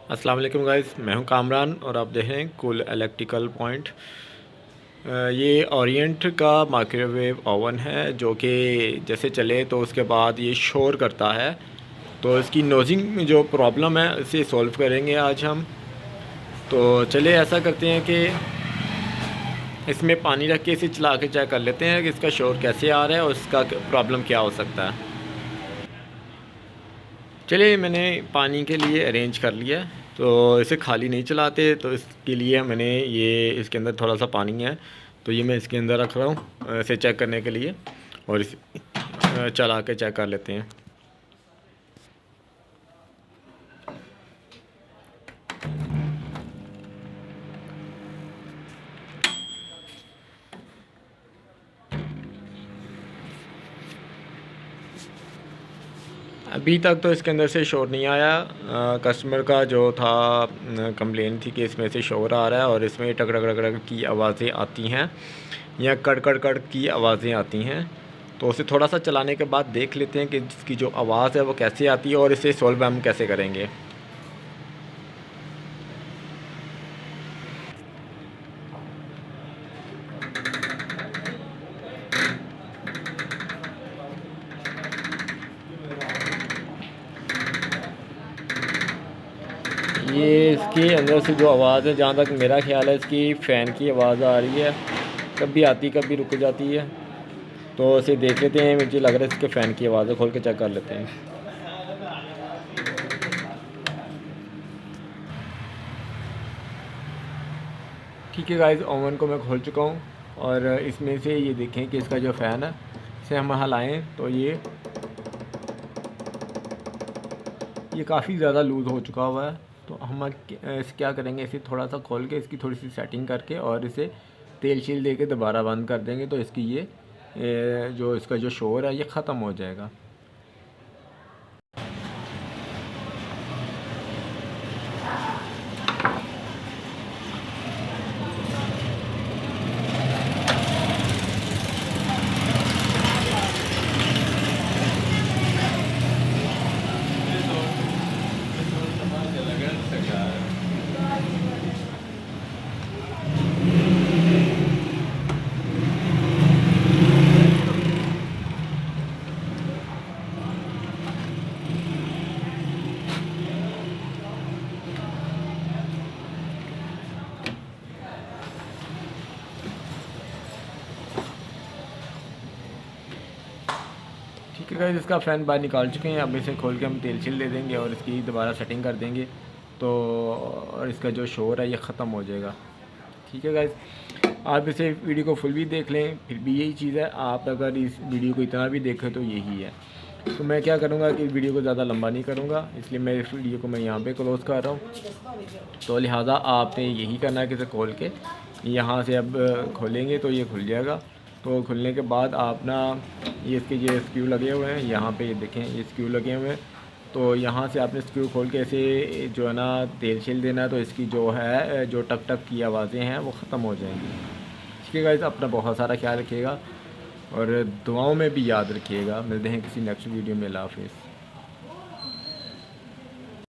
अस्सलाम वालेकुम गाइस, मैं हूं कामरान और आप देख रहे हैं कूल इलेक्ट्रिकल पॉइंट। ये ओरिएंट का माइक्रोवेव ओवन है जो कि जैसे चले तो उसके बाद ये शोर करता है। तो इसकी नोजिंग में जो प्रॉब्लम है इसे सॉल्व करेंगे आज हम। तो चले ऐसा करते हैं कि इसमें पानी रख के इसे चला के चेक कर लेते हैं कि इसका शोर कैसे आ रहा है और इसका प्रॉब्लम क्या हो सकता है। चलिए, मैंने पानी के लिए अरेंज कर लिया है। तो इसे खाली नहीं चलाते, तो इसके लिए मैंने ये इसके अंदर थोड़ा सा पानी है, तो ये मैं इसके अंदर रख रहा हूँ इसे चेक करने के लिए। और इस चला के चेक कर लेते हैं। अभी तक तो इसके अंदर से शोर नहीं आया। कस्टमर का जो था कंप्लेन थी कि इसमें से शोर आ रहा है और इसमें टक टक टक टक की आवाज़ें आती हैं या कड़ कड़ कड़ की आवाज़ें आती हैं। तो उसे थोड़ा सा चलाने के बाद देख लेते हैं कि इसकी जो आवाज़ है वो कैसे आती है और इसे सॉल्व हम कैसे करेंगे। ये इसके अंदर से जो आवाज़ है, जहाँ तक मेरा ख्याल है, इसकी फ़ैन की आवाज़ आ रही है। कभी आती कभी रुक जाती है। तो इसे देख लेते हैं, मुझे लग रहा है इसके फ़ैन की आवाज़ है। खोल के चेक कर लेते हैं। ठीक है गाइस, ओवन को मैं खोल चुका हूँ और इसमें से ये देखें कि इसका जो फ़ैन है, इसे हम हिलाएँ तो ये काफ़ी ज़्यादा लूज़ हो चुका हुआ है। तो हम इसे क्या करेंगे, इसे थोड़ा सा खोल के इसकी थोड़ी सी सेटिंग करके और इसे तेल शील दे के दोबारा बंद कर देंगे, तो इसकी जो इसका जो शोर है ये ख़त्म हो जाएगा। ठीक है गाइस, इसका फ़ैन बाहर निकाल चुके हैं। अब इसे खोल के हम तेल छिल दे देंगे और इसकी दोबारा सेटिंग कर देंगे, तो और इसका जो शोर है ये ख़त्म हो जाएगा। ठीक है गाइस, आप इसे वीडियो को फुल भी देख लें, फिर भी यही चीज़ है। आप अगर इस वीडियो को इतना भी देखें तो यही है। तो मैं क्या करूँगा कि इस वीडियो को ज़्यादा लंबा नहीं करूँगा, इसलिए मैं इस वीडियो को यहाँ पे क्लोज़ कर रहा हूँ। तो लिहाजा आपने यही करना है कि इसे खोल के यहाँ से अब खोलेंगे तो ये खुल जाएगा। तो खुलने के बाद आप ना ये स्क्रू लगे हुए हैं यहाँ पे, ये देखें ये स्क्रू लगे हुए हैं। तो यहाँ से आपने स्क्रू खोल के ऐसे जो है ना तेल छिल देना है, तो इसकी जो है जो टक टक की आवाज़ें हैं वो ख़त्म हो जाएंगी। ठीक है गाइस, अपना बहुत सारा ख्याल रखिएगा और दुआओं में भी याद रखिएगा। मिलते हैं किसी नेक्स्ट वीडियो में। अल्लाह हाफ़िज़।